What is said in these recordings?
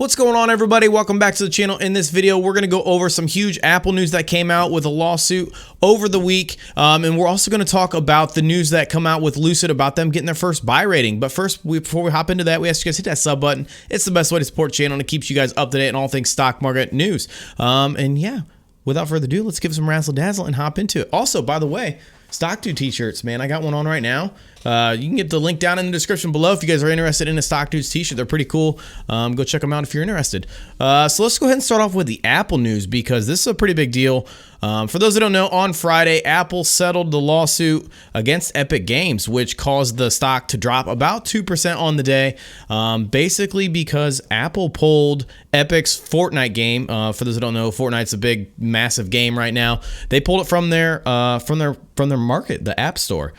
What's going on, everybody? Welcome back to the channel. In this video, we're going to go over some huge Apple news that came out with a lawsuit over the week. And we're also going to talk about the news that come out with Lucid about them getting their first buy rating. But first, before we hop into that, we ask you guys to hit that sub button. It's the best way to support the channel and it keeps you guys up to date on all things stock market news. And yeah, without further ado, let's give some razzle dazzle and hop into it. Also, by the way, Stock 2 t-shirts, man. I got one on right now. You can get the link down in the description below if you guys are interested in a Stock Dudes t-shirt. They're pretty cool. Go check them out if you're interested. So let's go ahead and start off with the Apple news because this is a pretty big deal. For those that don't know, on Friday, Apple settled the lawsuit against Epic Games, which caused the stock to drop about 2% on the day, basically because Apple pulled Epic's Fortnite game. For those that don't know, Fortnite's a big, massive game right now. They pulled it from their market, the App Store.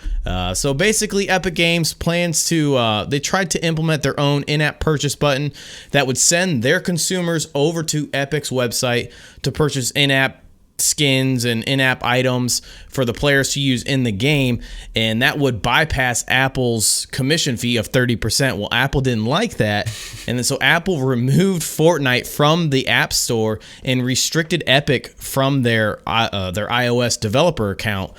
So basically, Epic Games plans to, they tried to implement their own in-app purchase button that would send their consumers over to Epic's website to purchase in-app skins and in-app items for the players to use in the game, and that would bypass Apple's commission fee of 30%. Well, Apple didn't like that, and then so Apple removed Fortnite from the App Store and restricted Epic from their iOS developer account.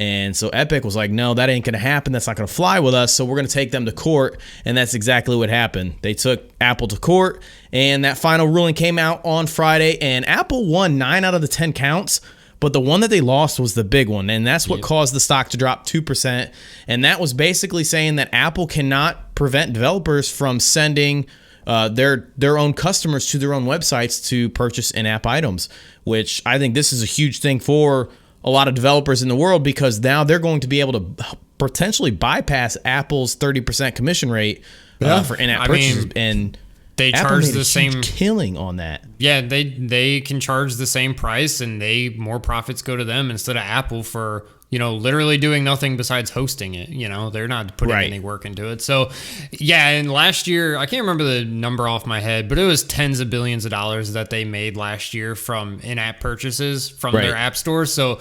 And so Epic was like, no, that ain't going to happen. That's not going to fly with us. So we're going to take them to court. And that's exactly what happened. They took Apple to court, and that final ruling came out on Friday. And Apple won 9 out of the 10 counts. But the one that they lost was the big one. And that's what caused the stock to drop 2%. And that was basically saying that Apple cannot prevent developers from sending their own customers to their own websites to purchase in-app items, which I think this is a huge thing for a lot of developers in the world, because now they're going to be able to potentially bypass Apple's 30% commission rate for in-app purchases. And they Apple charge made the a same huge killing on that. Yeah, they can charge the same price, and more profits go to them instead of Apple for, literally doing nothing besides hosting it. They're not putting any work into it. So yeah, and last year, I can't remember the number off my head, but it was tens of billions of dollars that they made last year from in-app purchases from their app store. So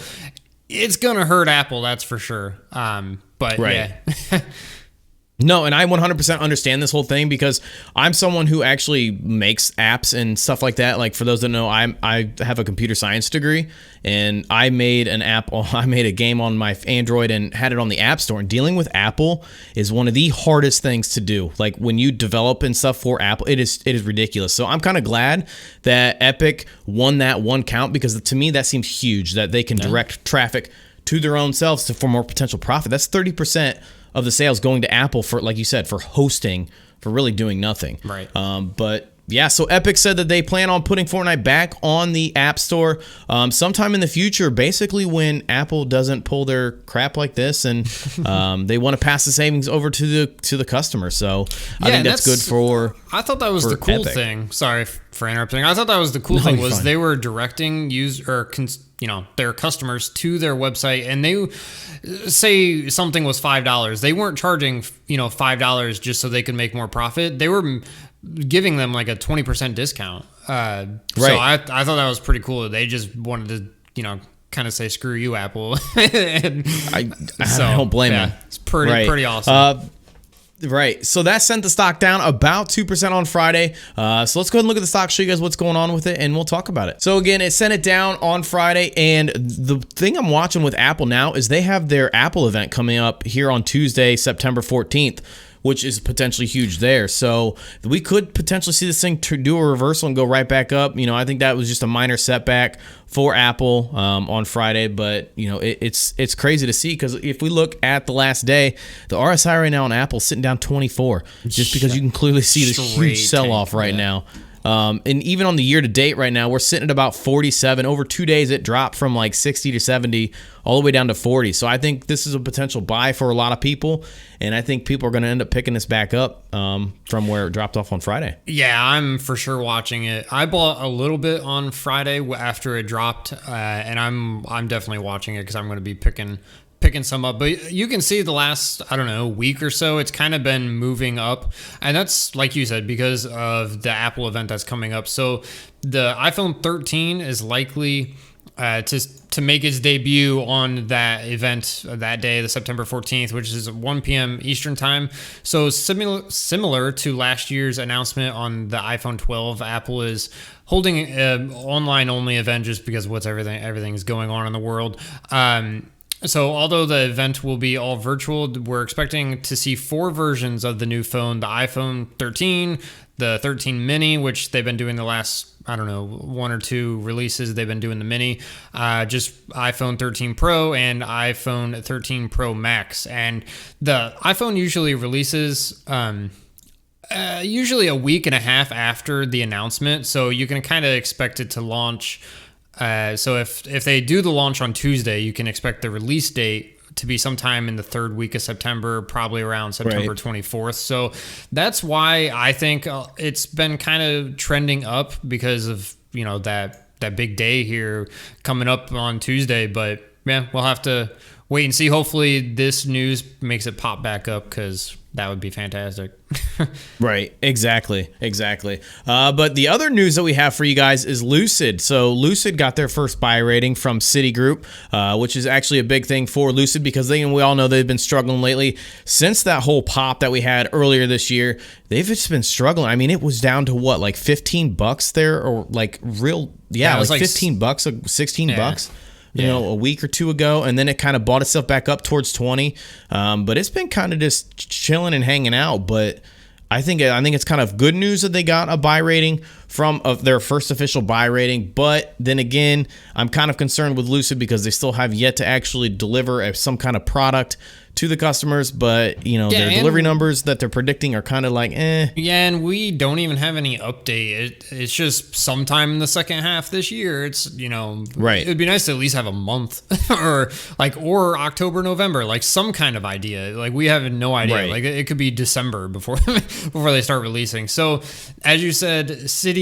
it's gonna hurt Apple, that's for sure. But yeah. No, and I 100% understand this whole thing because I'm someone who actually makes apps and stuff like that. Like, for those that know, I have a computer science degree, and I made a game on my Android and had it on the App Store. And dealing with Apple is one of the hardest things to do. Like, when you develop and stuff for Apple, it is ridiculous. So I'm kind of glad that Epic won that one count, because to me that seems huge, that they can direct traffic to their own selves for more potential profit. That's 30% of the sales going to Apple for, like you said, for hosting, for really doing nothing. Right. But yeah, so Epic said that they plan on putting Fortnite back on the App Store sometime in the future, basically when Apple doesn't pull their crap like this, and they want to pass the savings over to the customer. So I think that's good for. I thought that was the cool Epic thing. Sorry for interrupting. I thought that was the cool thing was they were directing their customers to their website, and they say something was $5. They weren't charging $5 just so they could make more profit. They were giving them like a 20% discount. So I thought that was pretty cool. They just wanted to kind of say screw you, Apple. I don't blame them. It's pretty awesome. Right. So that sent the stock down about 2% on Friday. So let's go ahead and look at the stock, show you guys what's going on with it, and we'll talk about it. So again, it sent it down on Friday, and the thing I'm watching with Apple now is they have their Apple event coming up here on Tuesday, September 14th, which is potentially huge there. So we could potentially see this thing to do a reversal and go right back up. I think that was just a minor setback for Apple on Friday, but it's crazy to see, because if we look at the last day, the RSI right now on Apple is sitting down 24, just because you can clearly see this huge sell-off right now. And even on the year to date right now, we're sitting at about 47. Over 2 days, it dropped from like 60 to 70 all the way down to 40. So I think this is a potential buy for a lot of people, and I think people are going to end up picking this back up from where it dropped off on Friday. Yeah, I'm for sure watching it. I bought a little bit on Friday after it dropped, and I'm definitely watching it because I'm going to be picking some up. But you can see the last, week or so, it's kind of been moving up. And that's, like you said, because of the Apple event that's coming up. So the iPhone 13 is likely to make its debut on that event that day, the September 14th, which is 1 p.m. Eastern time. So similar to last year's announcement on the iPhone 12, Apple is holding an online only event just because everything's going on in the world. So although the event will be all virtual, we're expecting to see 4 versions of the new phone: the iPhone 13, the 13 mini, which they've been doing the last, I don't know, 1 or 2 releases. They've been doing the mini, just iPhone 13 Pro and iPhone 13 Pro Max. And the iPhone usually releases usually a week and a half after the announcement. So you can kind of expect it to launch. So if they do the launch on Tuesday, you can expect the release date to be sometime in the 3rd week of September, probably around September 24th. So that's why I think it's been kind of trending up, because of, you know, that big day here coming up on Tuesday. But yeah, we'll have to wait and see. Hopefully this news makes it pop back up, because that would be fantastic. Right. Exactly. But the other news that we have for you guys is Lucid. So Lucid got their first buy rating from Citigroup, which is actually a big thing for Lucid, because we all know they've been struggling lately. Since that whole pop that we had earlier this year, they've just been struggling. I mean, it was down to what, like $15 there, or like like 15 bucks, 16 bucks. You know, a week or 2 ago, and then it kind of bought itself back up towards 20. But it's been kind of just chilling and hanging out. But I think it's kind of good news that they got a buy rating from their first official buy rating. But then again, I'm kind of concerned with Lucid, because they still have yet to actually deliver some kind of product to the customers. But, you know, their delivery numbers that they're predicting are kind of like, eh. Yeah, and we don't even have any update. It's just sometime in the second half this year. It's, you know, right. It would be nice to at least have a month or October, November, like some kind of idea. Like, we have no idea. Right. Like, it could be December before they start releasing. So as you said, Citi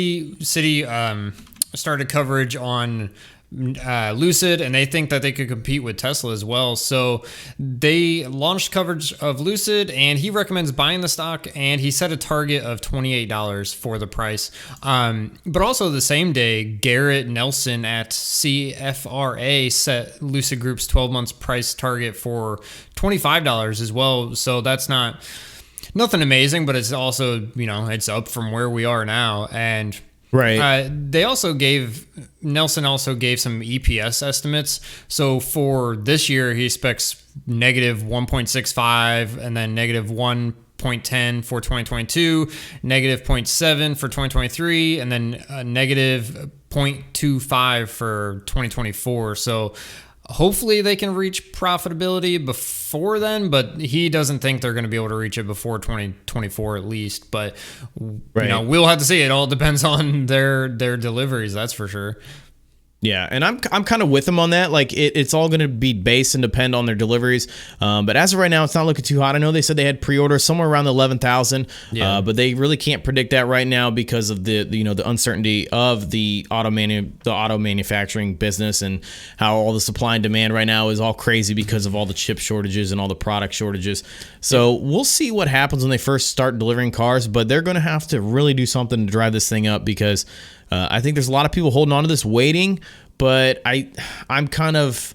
started coverage on Lucid, and they think that they could compete with Tesla as well. So they launched coverage of Lucid, and he recommends buying the stock, and he set a target of $28 for the price. But also the same day, Garrett Nelson at CFRA set Lucid Group's 12 months price target for $25 as well. So that's nothing amazing, but it's also, you know, it's up from where we are now. And right. Nelson also gave some EPS estimates. So for this year, he expects negative 1.65, and then negative 1.10 for 2022, negative 0.7 for 2023, and then negative 0.25 for 2024. So hopefully they can reach profitability before then, but he doesn't think they're going to be able to reach it before 2024 at least. But you know, we'll have to see. It all depends on their deliveries, that's for sure. Yeah, and I'm kind of with them on that. Like, it's all going to be based and depend on their deliveries. But as of right now, it's not looking too hot. I know they said they had pre-orders somewhere around the 11,000, but they really can't predict that right now because of the uncertainty of the auto manufacturing business, and how all the supply and demand right now is all crazy because of all the chip shortages and all the product shortages. So we'll see what happens when they first start delivering cars, but they're going to have to really do something to drive this thing up, because I think there's a lot of people holding on to this waiting, but I'm kind of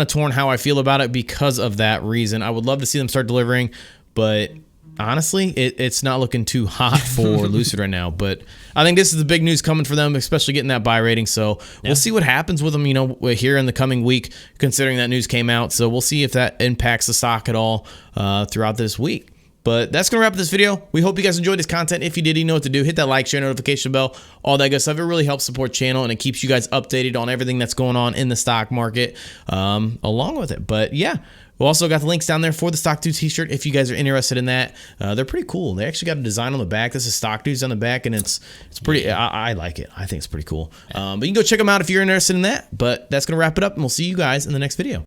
torn how I feel about it because of that reason. I would love to see them start delivering, but honestly, it's not looking too hot for Lucid right now. But I think this is the big news coming for them, especially getting that buy rating. So we'll see what happens with them, here in the coming week, considering that news came out. So we'll see if that impacts the stock at all throughout this week. But that's going to wrap up this video. We hope you guys enjoyed this content. If you did, you know what to do. Hit that like, share, notification bell, all that good stuff. It really helps support the channel, and it keeps you guys updated on everything that's going on in the stock market along with it. But yeah, we also got the links down there for the Stock Dudes t-shirt if you guys are interested in that. They're pretty cool. They actually got a design on the back. This is Stock Dudes on the back, and it's pretty, I like it. I think it's pretty cool. But you can go check them out if you're interested in that. But that's going to wrap it up, and we'll see you guys in the next video.